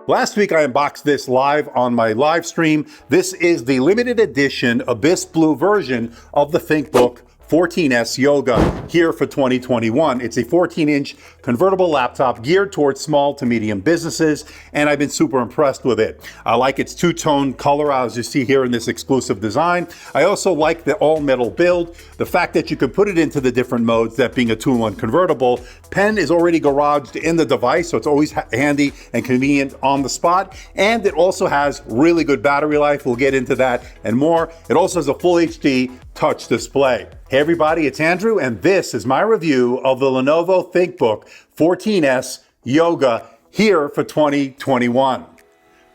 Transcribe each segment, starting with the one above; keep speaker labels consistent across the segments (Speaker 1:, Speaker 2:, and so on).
Speaker 1: Last week I unboxed this live on my live stream. This is the limited edition Abyss Blue version of the ThinkBook 14s Yoga here for 2021. It's a 14-inch convertible laptop geared towards small to medium businesses, and I've been super impressed with it. I like its two-tone color, as you see here in this exclusive design. I also like the all-metal build, the fact that you can put it into the different modes, that being a 2-in-1 convertible. Pen is already garaged in the device, so it's always handy and convenient on the spot, and it also has really good battery life. We'll get into that and more. It also has a full HD touch display. Hey everybody, it's Andrew, and this is my review of the Lenovo ThinkBook 14s Yoga here for 2021.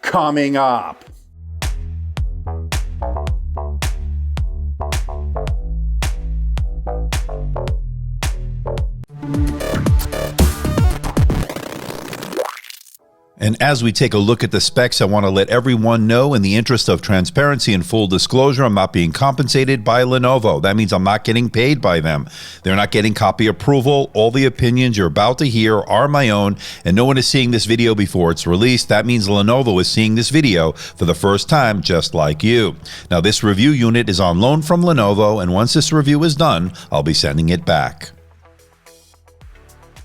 Speaker 1: Coming up.
Speaker 2: And as we take a look at the specs, I want to let everyone know, in the interest of transparency and full disclosure, I'm not being compensated by Lenovo. That means I'm not getting paid by them. They're not getting copy approval. All the opinions you're about to hear are my own, and no one is seeing this video before it's released. That means Lenovo is seeing this video for the first time, just like you. Now, this review unit is on loan from Lenovo, and once this review is done, I'll be sending it back.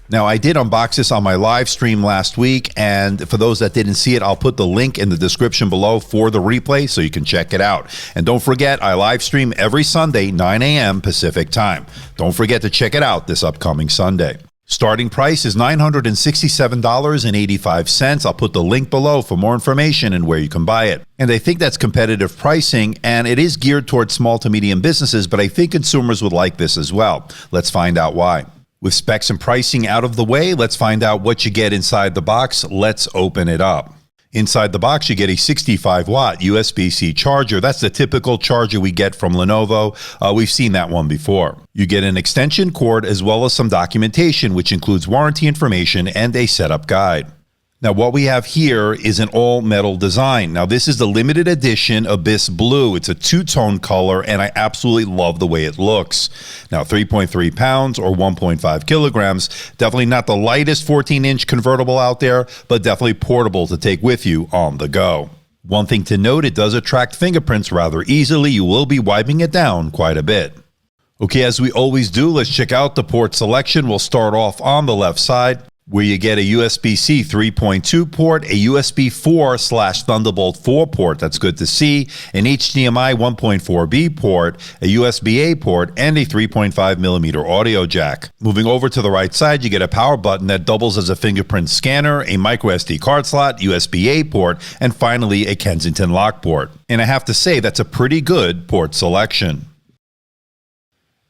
Speaker 2: Now, I did unbox this on my live stream last week, and for those that didn't see it, I'll put the link in the description below for the replay so you can check it out. And don't forget, I live stream every Sunday, 9 a.m. Pacific time. Don't forget to check it out this upcoming Sunday. Starting price is $967.85. I'll put the link below for more information and where you can buy it. And I think that's competitive pricing, and it is geared towards small to medium businesses, but I think consumers would like this as well. Let's find out why. With specs and pricing out of the way, let's find out what you get inside the box. Let's open it up. Inside the box, you get a 65-watt USB-C charger. That's the typical charger we get from Lenovo. We've seen that one before. You get an extension cord as well as some documentation, which includes warranty information and a setup guide. Now, what we have here is an all-metal design. Now, this is the limited edition Abyss Blue. It's a two-tone color, and I absolutely love the way it looks. Now, 3.3 pounds or 1.5 kilograms. Definitely not the lightest 14-inch convertible out there, but definitely portable to take with you on the go. One thing to note, it does attract fingerprints rather easily. You will be wiping it down quite a bit. Okay, as we always do, let's check out the port selection. We'll start off on the left side, where you get a USB-C 3.2 port, a USB 4/Thunderbolt 4 port, that's good to see, an HDMI 1.4B port, a USB-A port, and a 3.5mm audio jack. Moving over to the right side, you get a power button that doubles as a fingerprint scanner, a micro SD card slot, USB-A port, and finally a Kensington lock port. And I have to say, that's a pretty good port selection.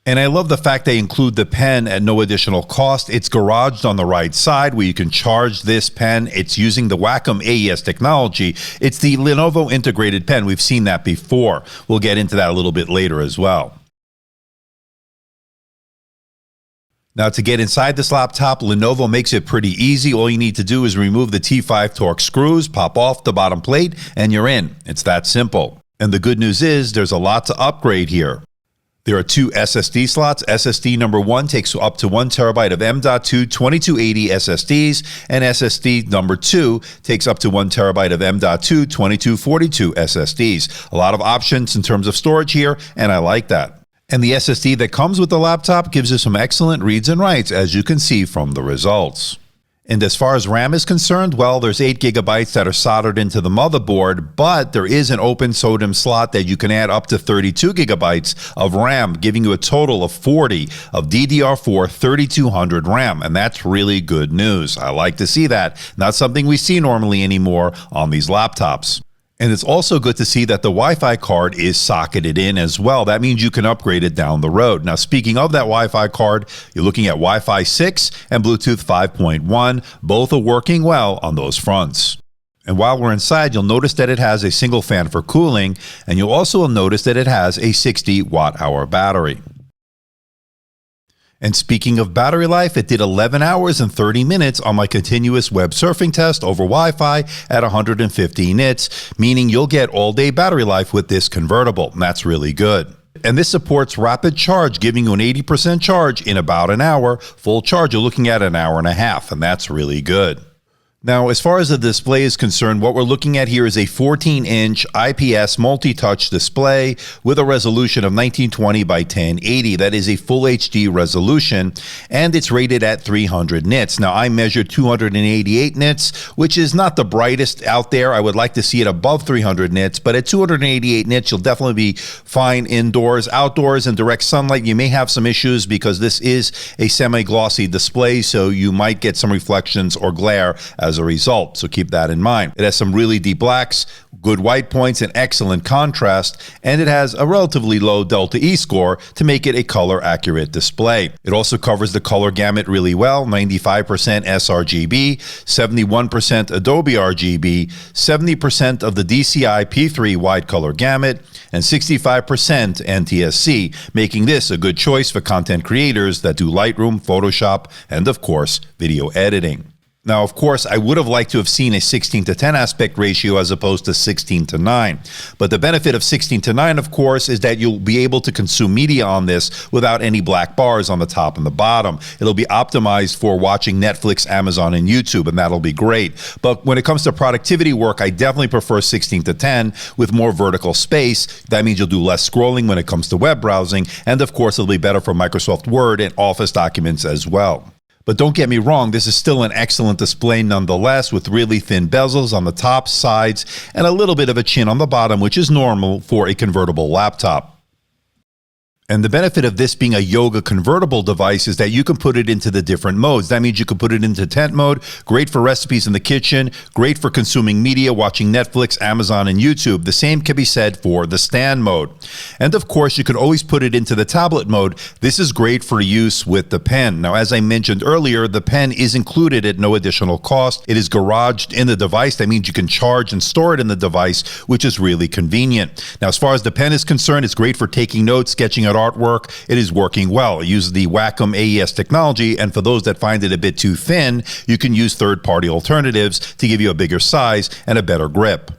Speaker 2: And I love the fact they include the pen at no additional cost. It's garaged on the right side where you can charge this pen. It's using the Wacom AES technology. It's the Lenovo integrated pen. We've seen that before. We'll get into that a little bit later as well. Now, to get inside this laptop, Lenovo makes it pretty easy. All you need to do is remove the T5 Torx screws, pop off the bottom plate, and you're in. It's that simple. And the good news is there's a lot to upgrade here. There are two SSD slots. SSD number 1 takes up to 1 terabyte of M.2 2280 SSDs, and SSD number 2 takes up to 1 terabyte of M.2 2242 SSDs. A lot of options in terms of storage here, and I like that. And the SSD that comes with the laptop gives you some excellent reads and writes, as you can see from the results. And as far as RAM is concerned, well, there's 8 gigabytes that are soldered into the motherboard, but there is an open SODIMM slot that you can add up to 32 gigabytes of RAM, giving you a total of 40 of DDR4 3200 RAM, and that's really good news. I like to see that. Not something we see normally anymore on these laptops. And it's also good to see that the Wi-Fi card is socketed in as well. That means you can upgrade it down the road. Now, speaking of that Wi-Fi card, you're looking at Wi-Fi 6 and Bluetooth 5.1. Both are working well on those fronts. And while we're inside, you'll notice that it has a single fan for cooling, and you'll also notice that it has a 60 watt-hour battery. And speaking of battery life, it did 11 hours and 30 minutes on my continuous web surfing test over Wi-Fi at 150 nits, meaning you'll get all-day battery life with this convertible. And that's really good. And this supports rapid charge, giving you an 80% charge in about an hour. Full charge, you're looking at an hour and a half, and that's really good. Now, as far as the display is concerned, what we're looking at here is a 14-inch IPS multi-touch display with a resolution of 1920 by 1080. That is a full HD resolution, and it's rated at 300 nits. Now, I measured 288 nits, which is not the brightest out there. I would like to see it above 300 nits, but at 288 nits, you'll definitely be fine indoors. Outdoors in direct sunlight, you may have some issues because this is a semi-glossy display, so you might get some reflections or glare as a result, so keep that in mind. It has some really deep blacks, good white points, and excellent contrast, and it has a relatively low Delta E score to make it a color accurate display. It also covers the color gamut really well, 95% sRGB, 71% Adobe RGB, 70% of the DCI P3 wide color gamut, and 65% NTSC, making this a good choice for content creators that do Lightroom, Photoshop, and of course, video editing. Now, of course, I would have liked to have seen a 16:10 aspect ratio as opposed to 16:9. But the benefit of 16:9, of course, is that you'll be able to consume media on this without any black bars on the top and the bottom. It'll be optimized for watching Netflix, Amazon, and YouTube, and that'll be great. But when it comes to productivity work, I definitely prefer 16:10 with more vertical space. That means you'll do less scrolling when it comes to web browsing, and of course, it'll be better for Microsoft Word and Office documents as well. But don't get me wrong, this is still an excellent display nonetheless, with really thin bezels on the top, sides, and a little bit of a chin on the bottom, which is normal for a convertible laptop. And the benefit of this being a yoga convertible device is that you can put it into the different modes. That means you can put it into tent mode, great for recipes in the kitchen, great for consuming media, watching Netflix, Amazon, and YouTube. The same can be said for the stand mode. And of course, you can always put it into the tablet mode. This is great for use with the pen. Now, as I mentioned earlier, the pen is included at no additional cost. It is garaged in the device. That means you can charge and store it in the device, which is really convenient. Now, as far as the pen is concerned, it's great for taking notes, sketching out artwork. It is working well. It uses the Wacom AES technology, and for those that find it a bit too thin, you can use third-party alternatives to give you a bigger size and a better grip.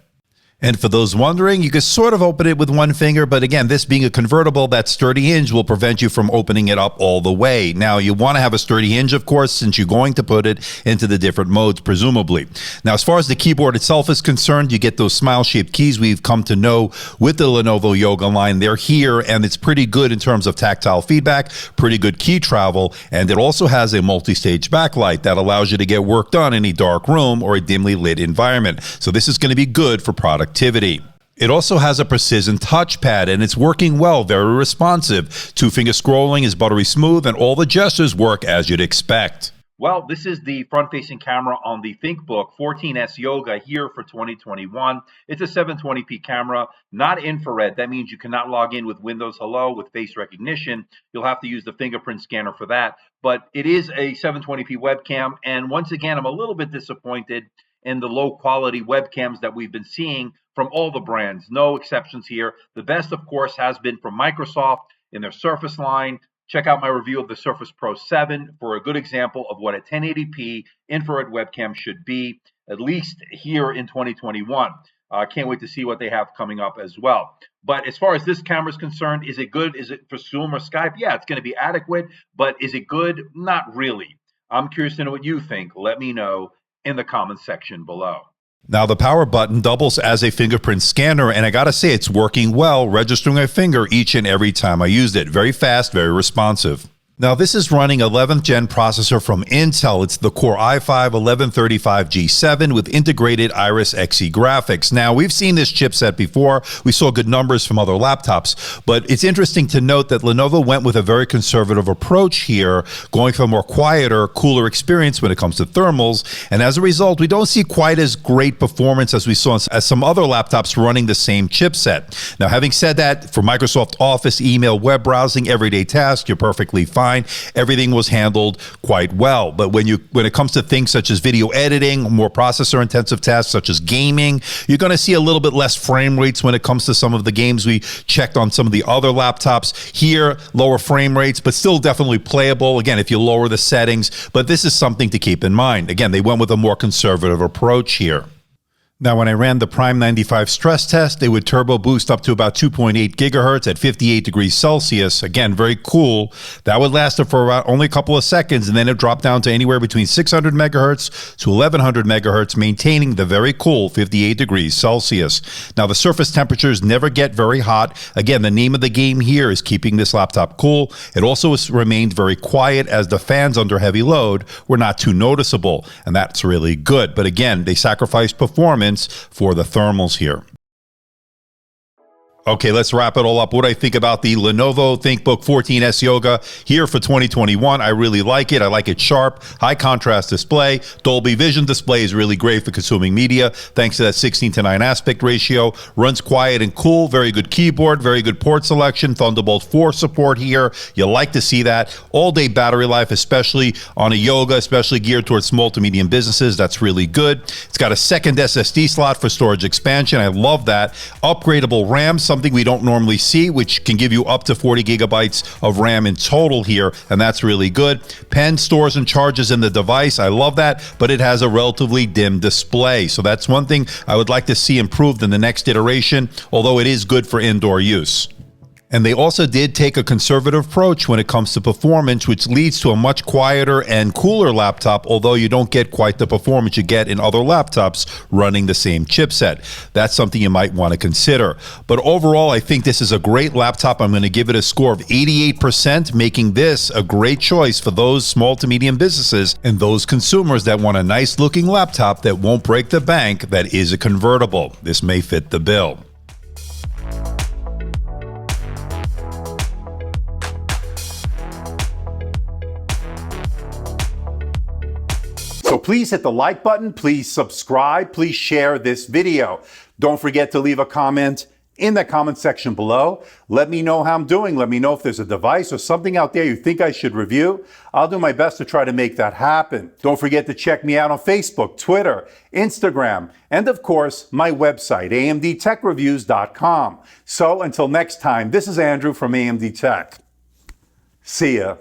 Speaker 2: And for those wondering, you can sort of open it with one finger, but again, this being a convertible, that sturdy hinge will prevent you from opening it up all the way. Now, you want to have a sturdy hinge, of course, since you're going to put it into the different modes, presumably. Now, as far as the keyboard itself is concerned, you get those smile-shaped keys we've come to know with the Lenovo Yoga line. They're here, and it's pretty good in terms of tactile feedback, pretty good key travel, and it also has a multi-stage backlight that allows you to get work done in a dark room or a dimly lit environment. So this is going to be good for productivity. It also has a precision touchpad, and it's working well, very responsive. Two-finger scrolling is buttery smooth, and all the gestures work as you'd expect. Well, this is the front-facing camera on the ThinkBook 14s Yoga here for 2021. It's a 720p camera, not infrared. That means you cannot log in with Windows Hello with face recognition. You'll have to use the fingerprint scanner for that. But it is a 720p webcam, and once again, I'm a little bit disappointed in the low-quality webcams that we've been seeing from all the brands. No exceptions here. The best, of course, has been from Microsoft in their Surface line. Check out my review of the Surface Pro 7 for a good example of what a 1080p infrared webcam should be, at least here in 2021. Can't wait to see what they have coming up as well. But as far as this camera is concerned, is it good? Is it for Zoom or Skype? Yeah, it's going to be adequate, but is it good? Not really. I'm curious to know what you think. Let me know in the comments section below. Now, the power button doubles as a fingerprint scanner, and I gotta say, it's working well, registering my finger each and every time I used it. Very fast, very responsive. Now, this is running 11th gen processor from Intel. It's the Core i5-1135G7 with integrated Iris Xe graphics. Now, we've seen this chipset before. We saw good numbers from other laptops, but it's interesting to note that Lenovo went with a very conservative approach here, going for a more quieter, cooler experience when it comes to thermals. And as a result, we don't see quite as great performance as we saw as some other laptops running the same chipset. Now, having said that, for Microsoft Office, email, web browsing, everyday tasks, you're perfectly fine. Everything was handled quite well. But when it comes to things such as video editing, more processor intensive tasks such as gaming, you're going to see a little bit less frame rates when it comes to some of the games we checked on some of the other laptops. Here, lower frame rates, but still definitely playable, again, if you lower the settings. But this is something to keep in mind. Again, they went with a more conservative approach here. Now, when I ran the Prime 95 stress test, it would turbo boost up to about 2.8 gigahertz at 58 degrees Celsius. Again, very cool. That would last for about only a couple of seconds, and then it dropped down to anywhere between 600 megahertz to 1100 megahertz, maintaining the very cool 58 degrees Celsius. Now, the surface temperatures never get very hot. Again, the name of the game here is keeping this laptop cool. It also has remained very quiet as the fans under heavy load were not too noticeable, and that's really good. But again, they sacrificed performance for the thermals here. Okay, let's wrap it all up. What do I think about the Lenovo ThinkBook 14s Yoga here for 2021? I really like it. I like it sharp, high contrast display. Dolby Vision display is really great for consuming media thanks to that 16:9 aspect ratio. Runs quiet and cool. Very good keyboard, very good port selection. Thunderbolt 4 support here. You like to see that. All-day battery life, especially on a Yoga, especially geared towards small to medium businesses. That's really good. It's got a second SSD slot for storage expansion. I love that. Upgradable RAM, something we don't normally see, which can give you up to 40 gigabytes of RAM in total here, and that's really good. Pen stores and charges in the device. I love that, but it has a relatively dim display. So that's one thing I would like to see improved in the next iteration, although it is good for indoor use. And they also did take a conservative approach when it comes to performance, which leads to a much quieter and cooler laptop, although you don't get quite the performance you get in other laptops running the same chipset. That's something you might want to consider. But overall, I think this is a great laptop. I'm going to give it a score of 88%, making this a great choice for those small to medium businesses and those consumers that want a nice looking laptop that won't break the bank that is a convertible. This may fit the bill.
Speaker 1: So please hit the like button, please subscribe, please share this video. Don't forget to leave a comment in the comment section below. Let me know how I'm doing. Let me know if there's a device or something out there you think I should review. I'll do my best to try to make that happen. Don't forget to check me out on Facebook, Twitter, Instagram, and of course, my website, amdtechreviews.com. So until next time, this is Andrew from AMD Tech. See ya.